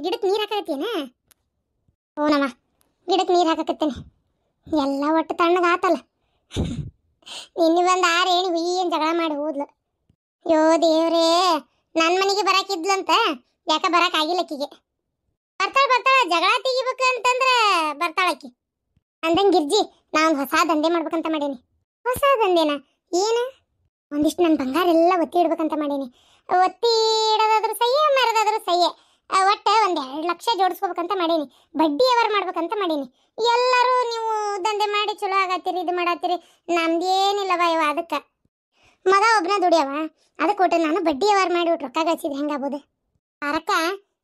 ಗಿಡಕ್ಕೆ ನೀರು ಹಾಕತ್ತೇನ? ಓನವ ಗಿಡಕ್ಕೆ ನೀರು ಹಾಕಕತ್ತೇನೆ. ಎಲ್ಲ ಒಟ್ಟು ತಣ್ಣಗೆ ಆತಲ್ಲ. ನಿನ್ನೆ ಬಂದು ಆರೇಣಿ ಹುಯ್ಯನ್ ಜಗಳ ಮಾಡಿ ಹೋದ್ಲು. ಯೋ ದೇವ್ರೇ, ನನ್ನ ಮನೆಗೆ ಬರಾಕಿದ್ಲಂತ, ಯಾಕ ಬರಾಕಾಗಿಲ್ಲ ಆಕಿಗೆ. ಬರ್ತಾಳ ಜಗಳ ತೆಗಿಬೇಕು ಅಂತಂದ್ರೆ ಬರ್ತಾಳಕ್ಕಿ. ಅಂದಂಗೆ ಗಿರ್ಜಿ, ನಾ ಒಂದು ಹೊಸ ದಂಧೆ ಮಾಡ್ಬೇಕಂತ ಮಾಡೀನಿ. ಹೊಸ ದಂಧೆನ? ಏನು? ಒಂದಿಷ್ಟು ನನ್ನ ಬಂಗಾರ ಎಲ್ಲ ಒತ್ತಿ ಇಡ್ಬೇಕಂತ ಮಾಡೀನಿ. ಒತ್ತಿ ಇಡೋದಾದ್ರೂ ಸಹ್ಯ, ಮರದಾದ್ರೂ ಸಹ್ಯ, ಒಟ್ಟು ಒಂದು 2 ಲಕ್ಷ ಜೋಡಿಸ್ಕೋಬೇಕಂತ ಮಾಡೀನಿ. ಬಡ್ಡಿ ವ್ಯವಹಾರ ಮಾಡ್ಬೇಕಂತ ಮಾಡೀನಿ. ಎಲ್ಲರೂ ನೀವು ದಂಧೆ ಮಾಡಿ ಚಲೋ ಆಗತ್ತೀರಿ, ಇದು ಮಾಡತ್ತೀರಿ, ನಮ್ದೇನಿಲ್ಲವ ಇವ. ಅದಕ್ಕೆ ಮಗ ಒಬ್ಬನ ದುಡಿಯವ, ಅದಕ್ಕೆ ಕೊಟ್ಟು ನಾನು ಬಡ್ಡಿ ವ್ಯವಹಾರ ಮಾಡಿಬಿಟ್ಟು ರೊಕ್ಕ ಗಳಿಸಿದ್ರೆ ಹೆಂಗಾಗ್ಬೋದು? ಅರಕ್ಕ,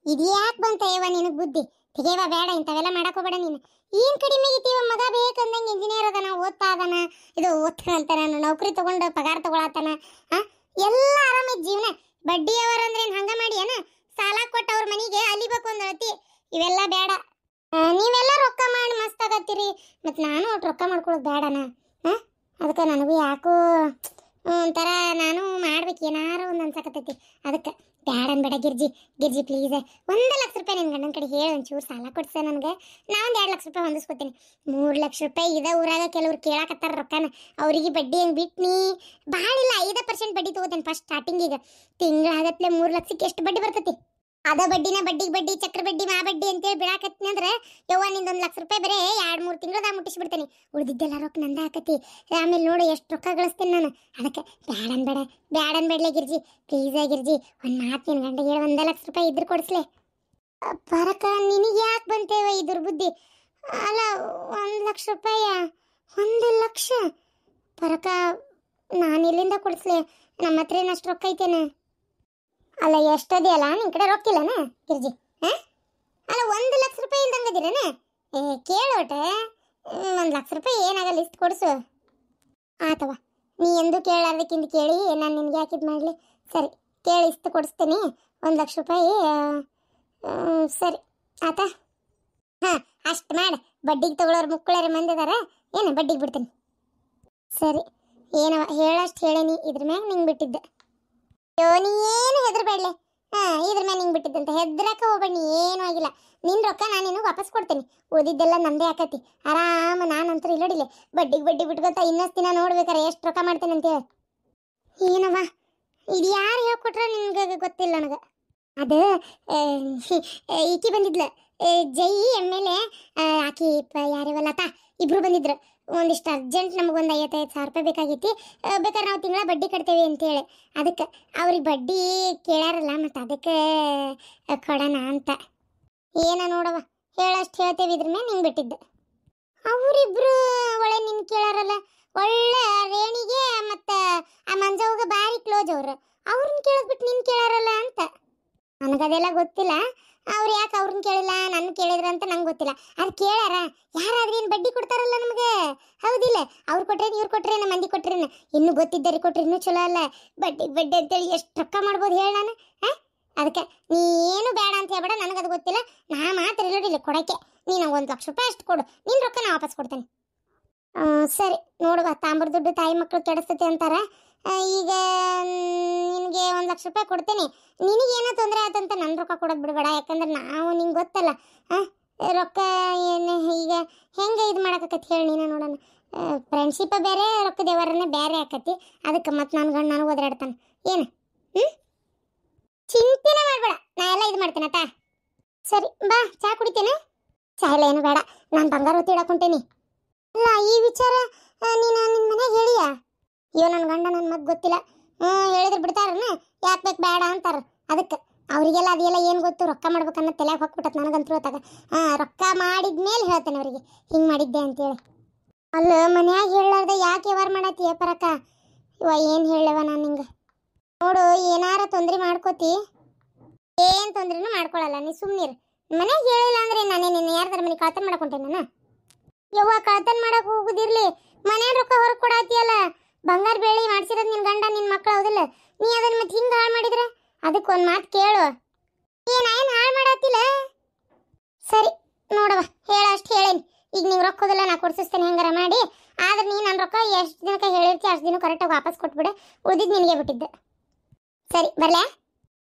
ಇದು ಯಾಕೆ ಬಂತ ಇವ ನಿನಗೆ ಬುದ್ಧಿ? ತೆಗೆಯವ ಬೇಡ, ಇಂಥವೆಲ್ಲ ಮಾಡಕೋಬೇಡ ನೀನು. ಏನು ಕಡಿಮೆ ಆಗೈತಿ? ಮಗ ಬೇಕಂದಂಗೆ ಇಂಜಿನಿಯರ್ ಅದಾನ, ಓದ್ತಾ ಅದಾನ, ಇದು ಓದ್ತಾನಂತ ನಾನು ನೌಕರಿ ತಗೊಂಡು ಪಗಾರ ತಗೊಳತ್ತಾನ. ಎಲ್ಲ ಆರಾಮೈತಿ ಜೀವನ. ಬಡ್ಡಿ ವ್ಯವಹಾರ ಅಂದ್ರೆ ಏನು ಹಂಗ ಮಾಡಿ ಏನ? ಸಾಲ ಕೊಟ್ಟು ಅವ್ರ ಮನೆಗೆ ಅಲಿಬೇಕು ಒಂದು ಅಳತಿ. ಇವೆಲ್ಲ ಬೇಡ. ನೀವೆಲ್ಲ ರೊಕ್ಕ ಮಾಡಿ ಮಸ್ತ್ ಆಗತ್ತೀರಿ, ಮತ್ತು ನಾನು ಒಟ್ಟು ರೊಕ್ಕ ಮಾಡ್ಕೊಳ್ಳೋದು ಬೇಡನ. ಅದಕ್ಕೆ ನನಗೂ ಯಾಕೋ ಒಂಥರ ನಾನು ಮಾಡ್ಬೇಕು ಏನಾರು ಒಂದು ಅನ್ಸಕತ್ತೈತಿ. ಅದಕ್ಕೆ ಬೇಡ ಅನ್ಬೇಡ ಗಿರ್ಜಿ ಪ್ಲೀಸ್. 1 ಲಕ್ಷ ರೂಪಾಯಿ ನಿನ್ನ ಗಂಡನ ಕಡೆ ಹೇಳಿ ಒಂಚೂರು ಸಾಲ ಕೊಡ್ಸ ನನಗೆ. ನಾನು 2 ಲಕ್ಷ ರೂಪಾಯಿ ಹೊಂದಿಸ್ಕೊತೀನಿ. 3 ಲಕ್ಷ ರೂಪಾಯಿ ಇದೇ ಊರಾಗ ಕೆಲವ್ರು ಕೇಳಾಕತ್ತಾರ ರೊಕ್ಕನ. ಅವರಿಗೆ ಬಡ್ಡಿ ಹೆಂಗೆ ಬಿಟ್ನಿ? ಭಾಳ ಇಲ್ಲ, 5% ಬಡ್ಡಿ ತಗೋತೇನೆ ಫಸ್ಟ್ ಸ್ಟಾರ್ಟಿಂಗಿಗೆ. ತಿಂಗಳಾಗತ್ಲೆ 3 ಲಕ್ಷಕ್ಕೆ ಎಷ್ಟು ಬಡ್ಡಿ ಬರ್ತೈತಿ? ಅದ ಬಡ್ಡಿನ ಬಡ್ಡಿಗೆ ಬಡ್ಡಿ, ಚಕ್ರ ಬಡ್ಡಿ, ಮಾ ಬಡ್ಡಿ ಅಂತೇಳಿ ಬಿಡಾಕತ್ತೀನಿ ಅಂದ್ರೆ ಯವ್ವ ನಿಂದು 1 ಲಕ್ಷ ರೂಪಾಯಿ ಬರೇ 2-3 ತಿಂಗಳದಾಗ ಮುಟ್ಟಿಸ್ಬಿಡ್ತೇನೆ. ಉಳಿದಿದ್ದೆಲ್ಲ ರೊಕ್ಕ ನಂದ ಹಾಕತಿ. ಆಮೇಲೆ ನೋಡು ಎಷ್ಟು ರೊಕ್ಕ ಗಳಿಸ್ತೀನಿ ನಾನು. ಅದಕ್ಕೆ ಬೇಡ ಅನ್ಬೇಡ್ಲೆ ಗಿರ್ಜಿ, ಪ್ಲೀಸ್ ಗಿರ್ಜಿ. ಒಂದು ಮಾತು ನಿನ್ನ ಗಂಡ ಹೇಳಿ 1 ಲಕ್ಷ ರೂಪಾಯಿ ಇದ್ರೆ ಕೊಡಿಸ್ಲೆ. ಪರಕ, ನಿನಗೆ ಯಾಕೆ ಬಂತೇವ ಈ ದುರ್ಬುದ್ಧಿ? ಅಲ್ಲ, 1 ಲಕ್ಷ ರೂಪಾಯ? 1 ಲಕ್ಷ ಪರಕ, ನಾನು ಎಲ್ಲಿಂದ ಕೊಡಿಸ್ಲೆ? ನಮ್ಮ ಹತ್ರ ಏನಷ್ಟು ರೊಕ್ಕ ಐತೇನೆ? ಅಲ್ಲ, ಎಷ್ಟದೇ ಅಲ್ಲ, ನಿನ್ನ ಕಡೆ ರೊಕ್ಕಿಲ್ಲನ ಗಿರ್ಜಿ? ಅಲ್ಲ, 1 ಲಕ್ಷ ರೂಪಾಯಿ ಇಲ್ದಂಗದಿರನ? ಕೇಳೋಟ, 1 ಲಕ್ಷ ರೂಪಾಯಿ ಏನಾಗಲ್ಲ, ಇಷ್ಟು ಕೊಡಿಸು. ಆತವ, ನೀ ಎಂದು ಕೇಳಾರ್ದಕ್ಕಿಂತ ಕೇಳಿ ನಾನು ನಿನ್ಗೆ ಯಾಕಿದ್ ಮಾಡಲಿ. ಸರಿ, ಕೇಳಿ ಇಷ್ಟು ಕೊಡಿಸ್ತೀನಿ, 1 ಲಕ್ಷ ರೂಪಾಯಿ. ಸರಿ ಆತ. ಅಷ್ಟು ಮಾಡು. ಬಡ್ಡಿಗೆ ತಗೊಳ್ಳೋರು ಮುಕ್ಕಳರ ಮಂದಿದಾರ ಏನು? ಬಡ್ಡಿಗೆ ಬಿಡ್ತೀನಿ. ಸರಿ, ಏನವ ಹೇಳಷ್ಟು ಹೇಳೇನಿ, ಇದ್ರ ಮ್ಯಾಗ ನಿಂಗೆ ಬಿಟ್ಟಿದ್ದೆ. ನೀ ಏನು ಹೆದರ್ಬೇಡ್ಲೆ. ಇದ್ರ ಮೇಲೆ ನಿಂಗೆ ಬಿಟ್ಟಿದ್ದಂತ ಹೆದ್ರಕ್ಕೆ ಹೋಗ್ಬೇಡಿ, ನೀ ಏನೂ ಆಗಿಲ್ಲ. ನಿನ್ನ ರೊಕ್ಕ ನಾನು ನಿನಗೆ ವಾಪಸ್ ಕೊಡ್ತೀನಿ. ಉಳಿದಿದ್ದೆಲ್ಲ ನಮ್ಮದೇ ಆಕತಿ. ಆರಾಮ ನಾನಂತೂ ಇಲ್ಲೋಡಿಲ್ಲ, ಬಡ್ಡಿಗೆ ಬಡ್ಡಿ ಬಿಟ್ಕೊತ ಇನ್ನಷ್ಟು ದಿನ ನೋಡ್ಬೇಕಾರೆ ಎಷ್ಟು ರೊಕ್ಕ ಮಾಡ್ತೇನೆ ಅಂತೇಳಿ. ಏನವ ಇದು ಯಾರು ಹೇಳ್ಕೊಟ್ರ ನಿನ್ಗೆ ಗೊತ್ತಿಲ್ಲ ನನಗೆ. ಅದು ಈಕಿ ಬಂದಿದ್ಲ, ಜೈ ಎಮ್ಮೆಲೆ ಆಕಿ ಯಾರಿವ ಲತಾ, ಇಬ್ರು ಬಂದಿದ್ರು. ಒಂದಿಷ್ಟು ಅರ್ಜೆಂಟ್ ನಮಗೊಂದು 55,000 ರೂಪಾಯಿ ಬೇಕಾಗೈತಿ, ಬೇಕಾದ್ರೆ ನಾವು ತಿಂಗಳ ಬಡ್ಡಿ ಕಟ್ತೇವೆ ಅಂತೇಳಿ. ಅದಕ್ಕೆ ಅವ್ರಿಗೆ ಬಡ್ಡಿ ಕೇಳಾರಲ್ಲ, ಮತ್ತು ಅದಕ್ಕೆ ಕೊಡೋಣ ಅಂತ. ಏನ ನೋಡವ, ಹೇಳಷ್ಟು ಹೇಳ್ತೇವೆ, ಇದ್ರ ಮೇಲೆ ನಿಂಗೆ ಬಿಟ್ಟಿದ್ದೆ. ಅವರಿಬ್ರು ಒಳ್ಳೆ ನಿನ್ ಕೇಳಾರಲ್ಲ, ಒಳ್ಳೆ ರೇಣಿಗೆ ಮತ್ತು ಆ ಮಂಜವ್ಗೆ ಭಾರಿ ಕ್ಲೋಸ್ ಅವರು. ಅವ್ರನ್ನ ಕೇಳದ್ಬಿಟ್ಟು ನಿನ್ ಕೇಳಾರಲ್ಲ ಅಂತ ನನಗದೆಲ್ಲ ಗೊತ್ತಿಲ್ಲ. ಅವ್ರು ಯಾಕೆ ಅವ್ರನ್ನ ಕೇಳಿಲ್ಲ, ನನ್ನ ಕೇಳಿದ್ರ ಅಂತ ನಂಗೆ ಗೊತ್ತಿಲ್ಲ. ಅದು ಕೇಳಾರ ಯಾರಾದ್ರೂ ಏನು ಬಡ್ಡಿ ಕೊಡ್ತಾರಲ್ಲ ನಮಗೆ, ಹೌದಿಲ್ಲ? ಅವ್ರು ಕೊಟ್ರೇನು, ಇವ್ರು ಕೊಟ್ರೇನು, ಮಂದಿ ಕೊಟ್ರೇನು, ಇನ್ನೂ ಗೊತ್ತಿದ್ದಾರೆ ಕೊಟ್ರೆ ಇನ್ನೂ ಚಲೋ ಅಲ್ಲ. ಬಡ್ಡಿ ಅಂತೇಳಿ ಎಷ್ಟು ರೊಕ್ಕ ಮಾಡ್ಬೋದು ಹೇಳಿ ನಾನು? ಅದಕ್ಕೆ ನೀನು ಬೇಡ ಅಂತ ಹೇಳ್ಬೇಡ, ನನಗದು ಗೊತ್ತಿಲ್ಲ. ನಾ ಮಾತ್ರ ಇಲ್ಲೋಡಿಲ್ಲ ಕೊಡೋಕ್ಕೆ. ನೀನು 1 ಲಕ್ಷ ರೂಪಾಯಿ ಅಷ್ಟು ಕೊಡು, ನಿನ್ನ ರೊಕ್ಕ ನಾ ವಾಪಸ್ ಕೊಡ್ತೇನೆ. ಸರಿ ನೋಡುವ, ತಾಂಬರ ದುಡ್ಡು ತಾಯಿ ಮಕ್ಕಳು ಕೆಡಿಸ್ತೈತೆ ಅಂತಾರ. ಈಗ ನಿನಗೆ 1 ಲಕ್ಷ ರೂಪಾಯಿ ಕೊಡ್ತೇನೆ. ನಿನಗೇನೋ ತೊಂದರೆ ಆಯ್ತಂತ ನನ್ನ ರೊಕ್ಕ ಕೊಡೋದು ಬಿಡಬೇಡ, ಯಾಕಂದ್ರೆ ನಾವು ನಿಂಗೆ ಗೊತ್ತಲ್ಲ ರೊಕ್ಕ ಏನು ಈಗ ಹೆಂಗೆ ಇದು ಮಾಡೋಕತ್ತಿ ಹೇಳಿ ನೀನು ನೋಡೋಣ. ಫ್ರೆಂಡ್ಶಿಪ್ ಬೇರೆ, ರೊಕ್ಕ ದೇವರನ್ನೇ ಬೇರೆ ಆಕತಿ. ಅದಕ್ಕೆ ಮತ್ತೆ ನನ್ನ ಗಂಡ ನನಗೆ ಓದಾಡ್ತಾನೆ ಏನು? ಚಿಂತೆನೇ ಮಾಡಬೇಡ, ನಾ ಎಲ್ಲ ಇದು ಮಾಡ್ತೇನೆ ಆತ. ಸರಿ ಬಾ, ಚಾ ಕುಡಿತೇನೆ. ಚಾ ಇಲ್ಲ ಏನು ಬೇಡ, ನಾನು ಬಂಗಾರ ಹೊತ್ತಿ ಇಡಕೊಂತೇನಿ. ಅಲ್ಲ, ಈ ವಿಚಾರ ನೀನು ನಿನ್ನ ಮನೆಗೆ ಹೇಳಿಯಾ? ಅಯ್ಯೋ, ನನ್ನ ಗಂಡ ನನ್ನ ಮತ್ತೆ ಗೊತ್ತಿಲ್ಲ. ಹೇಳಿದ್ರೆ ಬಿಡ್ತಾರನ, ಯಾಕೆ ಬೇಕು ಬೇಡ ಅಂತಾರ. ಅದಕ್ಕೆ ಅವರಿಗೆಲ್ಲ ಅದೆಲ್ಲ ಏನು ಗೊತ್ತು, ರೊಕ್ಕ ಮಾಡ್ಬೇಕನ್ನೋ ತಲೆಗೆ ಹೋಗ್ಬಿಟ್ಟತ್ ನನಗಂತೂ ಹೊತ್ತಾಗ. ರೊಕ್ಕ ಮಾಡಿದ್ಮೇಲೆ ಹೇಳ್ತೇನೆ ಅವರಿಗೆ ಹಿಂಗೆ ಮಾಡಿದ್ದೆ ಅಂತೇಳಿ. ಅಲ್ಲ, ಮನ್ಯಾಗ ಹೇಳಾರ್ದೆ ಯಾಕೆ ವ್ಯವಹಾರ ಮಾಡತ್ತೀಯ ಪರಕ? ಇವ ಏನು ಹೇಳವ ನಾನು ನಿಂಗೆ? ನೋಡು, ಏನಾರ ತೊಂದರೆ ಮಾಡ್ಕೋತಿ, ಏನು ತೊಂದ್ರೆನೂ ಮಾಡ್ಕೊಳಲ್ಲ, ನೀ ಸುಮ್ಮನಿರು. ಮನ್ಯಾಗ ಹೇಳಿಲ್ಲ ಅಂದ್ರೆ ನಾನೇ ನಿನ್ನ ಯಾರ್ದಾರ ಮನೆ ಕಳ್ತನ ಮಾಡಕೊಂಟೆ ನಾನು? ಯವ್ವ, ಕಳ್ತನ ಮಾಡಕ್ಕೆ ಹೋಗುದಿರ್ಲಿ, ಮನೆ ರೊಕ್ಕ ಹೊರಗೆ ಕೊಡಾತಿಯಲ್ಲ. ಬಂಗಾರ ಬೆಳ್ಳಿ ಮಾಡ್ಸಿರೋದು ನಿನ್ನ ಗಂಡ ನಿನ್ನ ಮಕ್ಕಳು ಹೌದಿಲ್ಲ? ನೀ ಅದನ್ನು ಮತ್ತೆ ಹಿಂಗೆ ಹಾಳು ಮಾಡಿದ್ರೆ ಅದಕ್ಕೊಂದು ಮಾತು ಕೇಳು. ಏನು ಹಾಳು ಮಾಡತ್ತಿಲ್ಲ? ಸರಿ ನೋಡವ, ಹೇಳಷ್ಟು ಹೇಳೇನಿ. ಈಗ ನೀವು ರೊಕ್ಕ ಹೋದಿಲ್ಲ, ನಾ ಕೊಡ್ಸಿಸ್ತೇನೆ ಹೆಂಗಾರ ಮಾಡಿ. ಆದ್ರೆ ನೀನು ನನ್ನ ರೊಕ್ಕ ಎಷ್ಟು ದಿನಕ್ಕೆ ಹೇಳಿರ್ತಿ ಅಷ್ಟು ದಿನ ಕರೆಕ್ಟಾಗಿ ವಾಪಸ್ ಕೊಟ್ಬಿಡು. ಉಳಿದಿದ್ದು ನಿನಗೆ ಬಿಟ್ಟಿದ್ದೆ. ಸರಿ ಬರ್ಲಾ?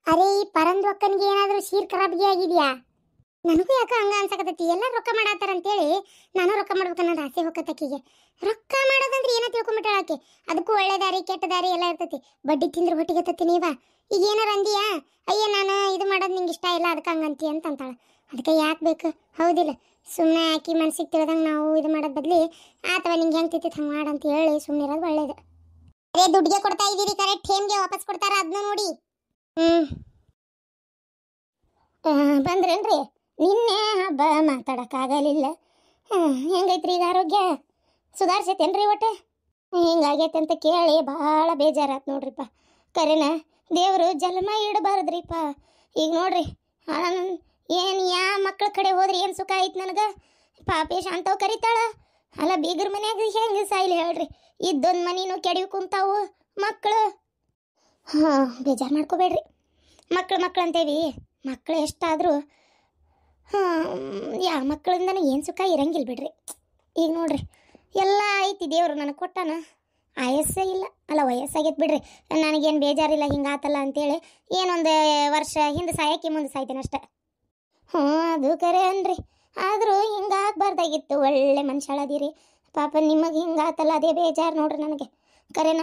ಅರೆ, ಈ ಪರಂದು ಅಕ್ಕನಿಗೆ ಏನಾದರೂ ಶೀರ್ ಖರಾಬಿಗೆ ಆಗಿದೆಯಾ? ನನಗೂ ಯಾಕೆ ಹಂಗ ಅನ್ಸಕತ್ತೈತಿ. ಎಲ್ಲ ರೊಕ್ಕ ಮಾಡಾತಾರ ಅಂತೇಳಿ ನಾನು ರೊಕ್ಕ ಮಾಡ್ಬೇಕನ್ನೋದು ಆಸೆ ಹೋಗತ್ತಕ್ಕಿಗೆ. ರೊಕ್ಕ ಮಾಡೋದಂದ್ರೆ ಏನೋ ತಿಳ್ಕೊಂಬಿಟ್ಟಾಳ ಆಕೆ. ಅದಕ್ಕೂ ಒಳ್ಳೆ ದಾರಿ ಕೆಟ್ಟ ದಾರಿ ಎಲ್ಲ ಇರ್ತೈತಿ. ಬಡ್ಡಿ ತಿಂದ್ರೆ ಹೊಟ್ಟಿಗೆ ತತ್ತಿ ನೀವ. ಈಗ ಏನಾರ ಅಂದಿಯಾ, ಅಯ್ಯ ನಾನು ಇದು ಮಾಡೋದು ನಿಂಗೆ ಇಷ್ಟ ಇಲ್ಲ ಅದಕ್ಕೆ ಹಂಗಂತಿ ಅಂತ ಅಂತಾಳ. ಅದಕ್ಕೆ ಯಾಕೆ ಬೇಕು ಹೌದಿಲ್ಲ? ಸುಮ್ಮನೆ ಆಕಿ ಮನ್ಸಿಗೆ ತಿಳಿದಂಗೆ ನಾವು ಇದು ಮಾಡೋದ್ ಬದ್ಲಿ ಅಥವಾ ನಿಂಗೆ ಹೆಂಗೆ ತಿಂತೈತಿ ಹಂಗೆ ಮಾಡಂತ ಹೇಳಿ ಸುಮ್ಮನೆ ಇರೋದು ಒಳ್ಳೇದು. ಅದೇ ದುಡ್ಡಿಗೆ ಕೊಡ್ತಾ ಇದ್ದೀರಿ, ಕರೆಕ್ಟ್ ಟೈಮ್ಗೆ ವಾಪಸ್ ಕೊಡ್ತಾರ, ಅದನ್ನ ನೋಡಿ. ಬಂದ್ರೇನ್ರಿ? ನಿನ್ನೆ ಹಬ್ಬ ಮಾತಾಡೋಕ್ಕಾಗಲಿಲ್ಲ. ಹೆಂಗೈತ್ರಿ ಈಗ ಆರೋಗ್ಯ? ಸುಧಾರಿಸೈತೇನ್ರಿ ಒಟ್ಟು? ಹಿಂಗಾಗೈತೆ ಅಂತ ಕೇಳಿ ಭಾಳ ಬೇಜಾರಾತ್ ನೋಡ್ರಿಪ್ಪ. ಕರೆನ ದೇವರು ಜನ್ಮ ಇಡಬಾರ್ದ್ರಿಪ್ಪ. ಈಗ ನೋಡ್ರಿ ಏನು ಯಾ ಮಕ್ಳ ಕಡೆ ಹೋದ್ರಿ ಏನು ಸುಖ ಐತೆ ನನಗೆ? ಪಾಪಿ ಶಾಂತವ್ ಕರಿತಾಳ. ಅಲ್ಲ ಬೀಗರ ಮನ್ಯಾಗ ಹೆಂಗೆ ಸಾಯ್ಲಿ ಹೇಳ್ರಿ? ಇದ್ದೊಂದು ಮನಿನೂ ಕೆಡವಿ ಕುಂತಾವು ಮಕ್ಕಳು. ಬೇಜಾರು ಮಾಡ್ಕೋಬೇಡ್ರಿ. ಮಕ್ಳು ಅಂತೇವಿ, ಮಕ್ಳು ಎಷ್ಟಾದರೂ ಯಾ ಮಕ್ಕಳಿಂದನೂ ಏನು ಸುಖ ಇರಂಗಿಲ್ಲ ಬಿಡ್ರಿ. ಈಗ ನೋಡ್ರಿ ಎಲ್ಲ ಐತಿ ದೇವರು ನನಗೆ ಕೊಟ್ಟಾನ, ಆಯಸ್ಸೇ ಇಲ್ಲ. ಅಲ್ಲ ವಯಸ್ಸಾಗೈತೆ ಬಿಡ್ರಿ, ನನಗೇನು ಬೇಜಾರಿಲ್ಲ ಹಿಂಗಾತಲ್ಲ ಅಂತೇಳಿ. ಏನೊಂದು ವರ್ಷ ಹಿಂದೆ ಸಾಯಕ್ಕೆ ಮುಂದೆ ಸಾಯ್ತೇನೆ ಅಷ್ಟೆ. ಅದು ಕರೆ ಅನ್ರಿ. ಆದರೂ ಹಿಂಗಾಗಬಾರ್ದಾಗಿತ್ತು. ಒಳ್ಳೆ ಮನುಷ್ಯಳದಿರಿ ಪಾಪ. ನಿಮಗೆ ಹಿಂಗಾತಲ್ಲ ಅದೇ ಬೇಜಾರು ನೋಡ್ರಿ ನನಗೆ. ಕರೆನ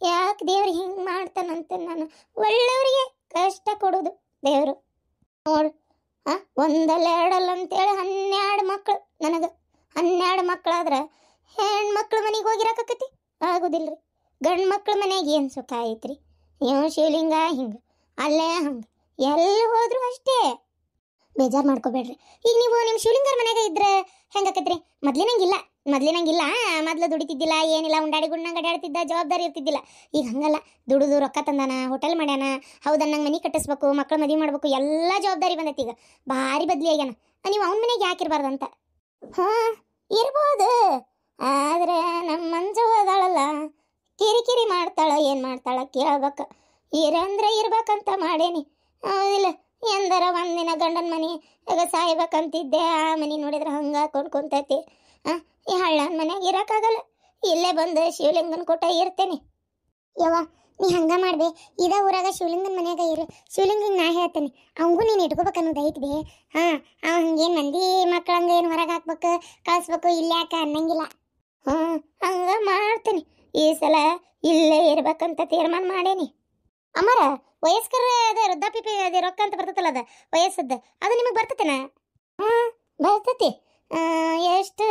ಯಾಕೆ ದೇವ್ರು ಹಿಂಗೆ ಮಾಡ್ತಾನಂತೆ? ನಾನು ಒಳ್ಳೆಯವರಿಗೆ ಕಷ್ಟ ಕೊಡೋದು ದೇವರು ನೋಡು. ಒಂದಲ್ಲ ಎರಡಲ್ಲ ಅಂತೇಳಿ 12 ಮಕ್ಕಳು ನನಗೆ. 12 ಮಕ್ಕಳಾದ್ರೆ ಹೆಣ್ಮಕ್ಳು ಮನೆಗೆ ಹೋಗಿರಕತ್ತಿ ಆಗೋದಿಲ್ರಿ. ಗಂಡು ಮಕ್ಳ ಮನೆಗೆ ಏನು ಸುಖ ಐತ್ರಿ? ನೀವು ಶಿವಲಿಂಗ ಹಿಂಗೆ ಅಲ್ಲೇ ಹಂಗೆ ಎಲ್ಲಿ ಹೋದ್ರು ಅಷ್ಟೇ. ಬೇಜಾರು ಮಾಡ್ಕೋಬೇಡ್ರಿ. ಈಗ ನೀವು ನಿಮ್ಮ ಶಿವಲಿಂಗರ ಮನೆಯಾಗ ಇದ್ರೆ ಹೆಂಗಾಕತ್ರಿ? ಮೊದ್ಲಿನಂಗಿಲ್ಲ. ಮೊದ್ಲು ದುಡಿತಿದ್ದಿಲ್ಲ, ಏನಿಲ್ಲ, ಉಂಡಾಡಿ ಗುಣ್ಣಂಗೆ ಅಡ್ಯಾಡ್ತಿದ್ದ, ಜವಾಬ್ದಾರಿ ಇರ್ತಿದ್ದಿಲ್ಲ. ಈಗ ಹಂಗಲ್ಲ, ದುಡಿದು ರೊಕ್ಕ ತಂದಾನ, ಹೋಟೆಲ್ ಮಾಡ್ಯಾನ, ಹೌದನ್ನಂಗೆ ಮನೆ ಕಟ್ಟಿಸ್ಬೇಕು, ಮಕ್ಳು ಮದುವೆ ಮಾಡ್ಬೇಕು, ಎಲ್ಲ ಜವಾಬ್ದಾರಿ ಬಂದೈತಿ. ಈಗ ಭಾರಿ ಬದ್ಲಿ ಆಗ್ಯಾನ. ನೀವು ಅವನ ಮನೆಗೆ ಯಾಕಿರ್ಬಾರ್ದಂತ? ಇರ್ಬೋದು. ಆದರೆ ನಮ್ಮ ಮಂಜು ಹೋದಾಳಲ್ಲ, ಕಿರಿಕಿರಿ ಮಾಡ್ತಾಳ, ಏನು ಮಾಡ್ತಾಳ ಕೇಳ್ಬೇಕು. ಇರಂದ್ರೆ ಇರ್ಬೇಕಂತ ಮಾಡೇನಿ ಹೌದಿಲ್ಲ? ಎಂದರ ಒಂದಿನ ಗಂಡನ ಮನೆ ಈಗ ಸಾಯ್ಬೇಕಂತಿದ್ದೆ, ಆ ಮನೆ ನೋಡಿದ್ರೆ ಹಂಗೆ ಕೊಂಡ್ಕೊಂತೈತಿ. ಈ ಹಳ್ಳನ ಮನೆಯಾಗ ಇರೋಕ್ಕಾಗಲ್ಲ, ಇಲ್ಲೇ ಬಂದು ಶಿವಲಿಂಗನ ಕೊಟ್ಟ ಇರ್ತೇನೆ. ಯವ್ವ ನೀ ಹಂಗೆ ಮಾಡ್ಬೇ, ಇದ ಊರಾಗ ಶಿವಲಿಂಗನ ಮನ್ಯಾಗ ಇರು. ಶಿವಲಿಂಗಂಗೆ ನಾ ಹೇಳ್ತೇನೆ, ಅವಂಗೂ ನೀನು ಇಟ್ಕೋಬೇಕು ಅನ್ನೋದು ಐತಿ ಬೇ. ಅವ ಹಂಗೇನು ಮಂದಿ ಮಕ್ಳಂಗೆ ಏನು ಹೊರಗೆ ಹಾಕ್ಬೇಕು ಕಳಿಸ್ಬೇಕು ಇಲ್ಲಾಕ ಅನ್ನಂಗಿಲ್ಲ. ಹಂಗೆ ಮಾಡ್ತೇನೆ. ಈ ಸಲ ಇಲ್ಲೇ ಇರ್ಬೇಕಂತ ತೀರ್ಮಾನ ಮಾಡೇನಿ. ಅಮ್ಮರ ವಯಸ್ಕರ ಅದೇ ವೃದ್ಧಾಪ್ಯ ಅದೇ ರೊಕ್ಕ ಅಂತ ಬರ್ತೈತಲ್ಲ, ಅದ ವಯಸ್ಸದ್ದು ಅದು ನಿಮಗೆ ಬರ್ತತೇನ? ಬರ್ತೈತಿ. ಎಷ್ಟು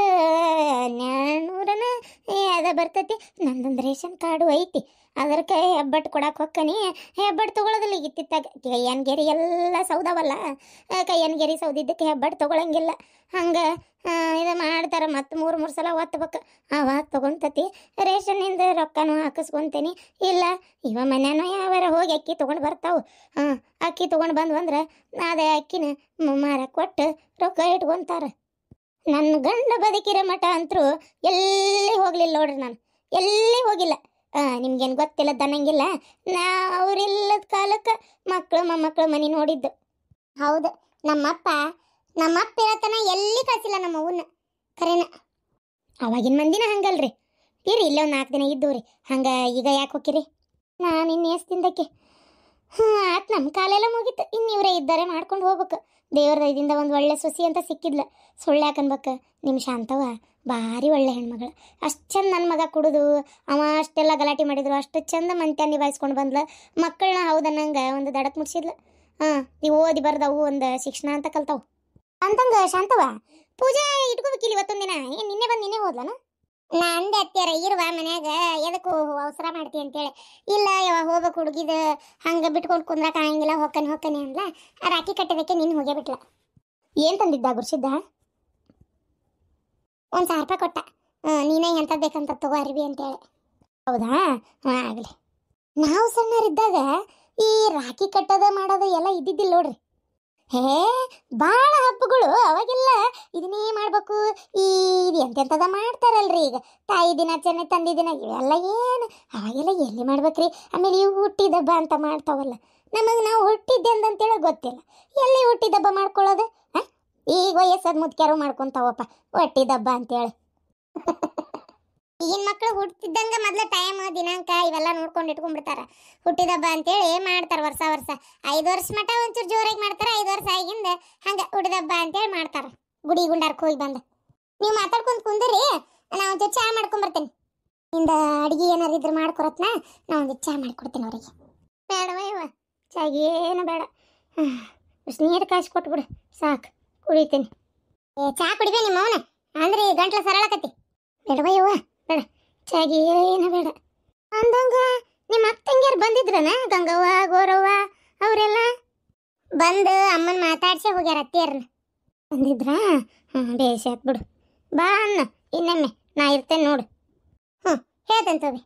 1200 ಅದ ಬರ್ತೈತಿ. ನಂದೊಂದು ರೇಷನ್ ಕಾರ್ಡು ಐತಿ, ಅದಕ್ಕೆ ಹೆಬ್ಬಟ್ಟು ಕೊಡಕ್ಕೆ ಹೊಕ್ಕನಿ. ಹೆಬ್ಬಟ್ಟು ತೊಗೊಳೋದಿಲ್ಲ ಈಗ ಇತ್ತಿತ್ತಾಗ. ಕೈಯನ್ಗೆರಿ ಎಲ್ಲ ಸೌದವಲ್ಲ, ಕೈಯನ್ಗೆರಿ ಸೌದಿದ್ದಕ್ಕೆ ಹೆಬ್ಬಟ್ಟು ತೊಗೊಳಂಗಿಲ್ಲ. ಹಂಗೆ ಇದು ಮಾಡ್ತಾರೆ. ಮತ್ತು 3 ಸಲ ಒತ್ತಬೇಕು, ಅವಾಗ ತೊಗೊತತಿ. ರೇಷನ್ನಿಂದ ರೊಕ್ಕನೂ ಹಾಕಿಸ್ಕೊತೀನಿ. ಇಲ್ಲ ಇವ ಮನ್ಯಾನೋ ಯಾವಾರ ಹೋಗಿ ಅಕ್ಕಿ ತೊಗೊಂಡು ಬರ್ತಾವೆ. ಅಕ್ಕಿ ತೊಗೊಂಡು ಬಂದ್ವಂದ್ರೆ ಅದೇ ಅಕ್ಕಿನ ಮಾರಕ್ಕೆ ಕೊಟ್ಟು ರೊಕ್ಕ ಇಟ್ಕೊತಾರೆ. ನನ್ನ ಗಂಡ ಬದುಕಿರೋ ಮಠ ಅಂತರೂ ಎಲ್ಲಿ ಹೋಗ್ಲಿಲ್ಲ ನೋಡ್ರಿ. ನಾನು ಎಲ್ಲಿ ಹೋಗಿಲ್ಲ. ನಿಮ್ಗೇನು ಗೊತ್ತಿಲ್ಲ ದನ್ನಂಗಿಲ್ಲ. ನಾ ಅವರಿಲ್ಲದ ಕಾಲಕ್ಕೆ ಮಕ್ಕಳು ಮೊಮ್ಮಕ್ಕಳು ಮನೆ ನೋಡಿದ್ದು. ಹೌದು, ನಮ್ಮಪ್ಪ ಇರತನ ಎಲ್ಲಿ ಕಳಿಸಿಲ್ಲ ನಮ್ಮ ಅವನ್ನ. ಕರೆನ ಅವಾಗಿನ ಮಂದಿನ ಹಂಗಲ್ರಿ. ಇರಿ ಇಲ್ಲೇ ಒಂದು 4 ದಿನ ಇದ್ದವ್ರಿ. ಹಂಗೆ ಈಗ ಯಾಕೆ ಹೋಗಿರಿ? ನಾನು ಇನ್ನು ಎಷ್ಟು ದಿನದಕ್ಕೆ ಆತ್ ನಮ್ಮ ಕಾಲೆಲ್ಲ ಮುಗೀತು. ಇನ್ನು ಇವರೇ ಇದ್ದಾರೆ ಮಾಡ್ಕೊಂಡು ಹೋಗ್ಬೇಕು. ದೇವ್ರ ಇದರಿಂದ ಒಂದು ಒಳ್ಳೆ ಸೊಸಿ ಅಂತ ಸಿಕ್ಕಿದ್ಲ. ಸುಳ್ಳು ಯಾಕನ್ಬೇಕು? ನಿಮ್ಮ ಶಾಂತವ ಭಾರಿ ಒಳ್ಳೆ ಹೆಣ್ಮಗಳು. ಅಷ್ಟು ಚಂದ ನನ್ನ ಮಗ ಕುಡಿದು ಅವ ಅಷ್ಟೆಲ್ಲ ಗಲಾಟೆ ಮಾಡಿದ್ರು, ಅಷ್ಟು ಚಂದ ಮಂತ್ಯ ನಿಭಾಯಿಸ್ಕೊಂಡು ಬಂದ್ಲ. ಮಕ್ಕಳನ್ನ ಹೌದನ್ನಂಗೆ ಒಂದು ದಡಕ್ಕೆ ಮುಟ್ಸಿದ್ಲು. ನೀವು ಓದಿ ಬರ್ದವು ಒಂದು ಶಿಕ್ಷಣ ಅಂತ ಕಲ್ತಾವು ಅಂತಂಗ. ಶಾಂತವ ಪೂಜೆ ಇಟ್ಕೋಬೇಕಿಲ್ಲ ಇವತ್ತೊಂದು ದಿನ. ಏನು ನಿನ್ನೆ ಬಂದು ನಿನ್ನೆ ಹೋದ್ಲನ? ನಾ ಅಂದೆ ಅತ್ಯಾರ ಇರುವ ಮನ್ಯಾಗ ಎದಕ್ಕೂ ಅವಸರ ಮಾಡ್ತಿ ಅಂತೇಳಿ. ಇಲ್ಲ ಯಾವಾಗ ಹೋಗ್ಬೇಕು ಹುಡುಗಿದ ಹಂಗೆ ಬಿಟ್ಕೊಂಡು ಕುಂದ್ರಕ ಆಗಂಗಿಲ್ಲ, ಹೊಕ್ಕನಿ ಅಂದ್ಲ. ರಾಖಿ ಕಟ್ಟಿದಕ್ಕೆ ನೀನು ಹೋಗೇ ಬಿಟ್ಲ. ಏನು ತಂದಿದ್ದ ಗುರ್ಸಿದ್ದ? 1000 ರೂಪಾಯಿ ಕೊಟ್ಟ. ನೀನೇ ಎಂಥದ್ದು ಬೇಕಂತ ತಗೋ ಅರಿವಿ ಅಂತೇಳಿ. ಹೌದಾ? ಆಗಲಿ. ನಾವು ಸಣ್ಣರಿದ್ದಾಗ ಈ ರಾಖಿ ಕಟ್ಟೋದು ಮಾಡೋದು ಎಲ್ಲ ಇದ್ದಿದ್ದಿಲ್ಲ ನೋಡ್ರಿ. ಭಾಳ ಹಬ್ಬಗಳು ಅವಾಗೆಲ್ಲ ಇದನ್ನೇ ಮಾಡ್ಬೇಕು. ಇದು ಎಂತೆಂಥದ ಮಾಡ್ತಾರಲ್ರಿ ಈಗ. ತಾಯಿ ದಿನಾಚರಣೆ, ತಂದೆ ದಿನ, ಇವೆಲ್ಲ ಏನು ಅವಾಗೆಲ್ಲ ಎಲ್ಲಿ ಮಾಡ್ಬೇಕ್ರಿ? ಆಮೇಲೆ ಇವು ಹುಟ್ಟಿದಬ್ಬ ಅಂತ ಮಾಡ್ತಾವಲ್ಲ, ನಮಗೆ ನಾವು ಹುಟ್ಟಿದ್ದೆ ಅಂತೇಳಿ ಗೊತ್ತಿಲ್ಲ. ಎಲ್ಲಿ ಹುಟ್ಟಿದಬ್ಬ ಮಾಡ್ಕೊಳ್ಳೋದು? ಈಗ ವಯಸ್ಸಾದ ಮುದ್ಕ್ಯಾರು ಮಾಡ್ಕೊತಾವಪ್ಪ ಹುಟ್ಟಿದಬ್ಬ ಅಂತೇಳಿ. ಈಗಿನ ಮಕ್ಕಳು ಹುಟ್ಟಿದ್ದಂಗ ಮೊದ್ಲ ಟೈಮ್ ದಿನಾಂಕ ಇವೆಲ್ಲ ನೋಡ್ಕೊಂಡು ಇಟ್ಕೊಂಡ್ಬಿಡ್ತಾರ. ಹುಟ್ಟಿದ ಹಬ್ಬ ಅಂತೇಳಿ ಮಾಡ್ತಾರ ವರ್ಷ ವರ್ಷ. 5 ವರ್ಷ ಮಟ ಒಂಚೂರು ಜೋರಾಗಿ ಮಾಡ್ತಾರ. 5 ವರ್ಷ ಆಗಿಂದ ಹಂಗ ಹುಟ್ಟಿದ ಹಬ್ಬ ಅಂತೇಳಿ ಮಾಡ್ತಾರ. ಗುಡಿ ಗುಂಡಾರ್ಕ್ ಹೋಗಿ ಬಂದ ನೀವು ಮಾತಾಡ್ಕೊಂತ ಕುಂದ್ರಿ, ನಾ ಒಂಚೂರು ಚಾ ಮಾಡ್ಕೊಂಡ್ ಬರ್ತೇನೆ. ನಿಂದ ಅಡಿಗೆ ಏನಾರು ಇದ್ರೆ ಮಾಡ್ಕೊರತ್ನ, ನಾ ಒಂದು ಚಾ ಮಾಡ್ಕೊಡ್ತೇನೆ ಅವರಿಗೆ. ಬೇಡವ ಇವ ಚಾಗಿ ಏನು ಬೇಡ, ನೀರು ಕಾಯಿಸಿ ಕೊಟ್ಬಿಡು ಸಾಕು, ಕುಡಿತೀನಿ. ಚಾ ಕುಡಿಬೇ ನಿಮ್ಮ ಅವನ ಅಂದ್ರೆ ಗಂಟ್ಲ ಸರಳಕತಿ. ಬೇಡವ ಇವ ಬೇಡ, ಚಾಗಿ ಏನು ಬೇಡ. ಅಂದಂಗ ನಿಮ್ಮ ಅಕ್ಕಂಗ್ಯಾರು ಬಂದಿದ್ರನ? ಗಂಗವ್ವ ಗೋರವ್ವ ಅವರೆಲ್ಲ ಬಂದು ಅಮ್ಮನ ಮಾತಾಡ್ಸೇ ಹೋಗ್ಯಾರ. ಅತ್ತಿಯರ್ನ ಬಂದಿದ್ರಾ? ಬೇಷ್ ಆತ್ ಬಿಡು. ಬಾ ಅನ್ನ ಇನ್ನೊಮ್ಮೆ, ನಾ ಇರ್ತೇನೆ ನೋಡು. ಹೇಳ್ತೇನೆ ತೋಬಿ.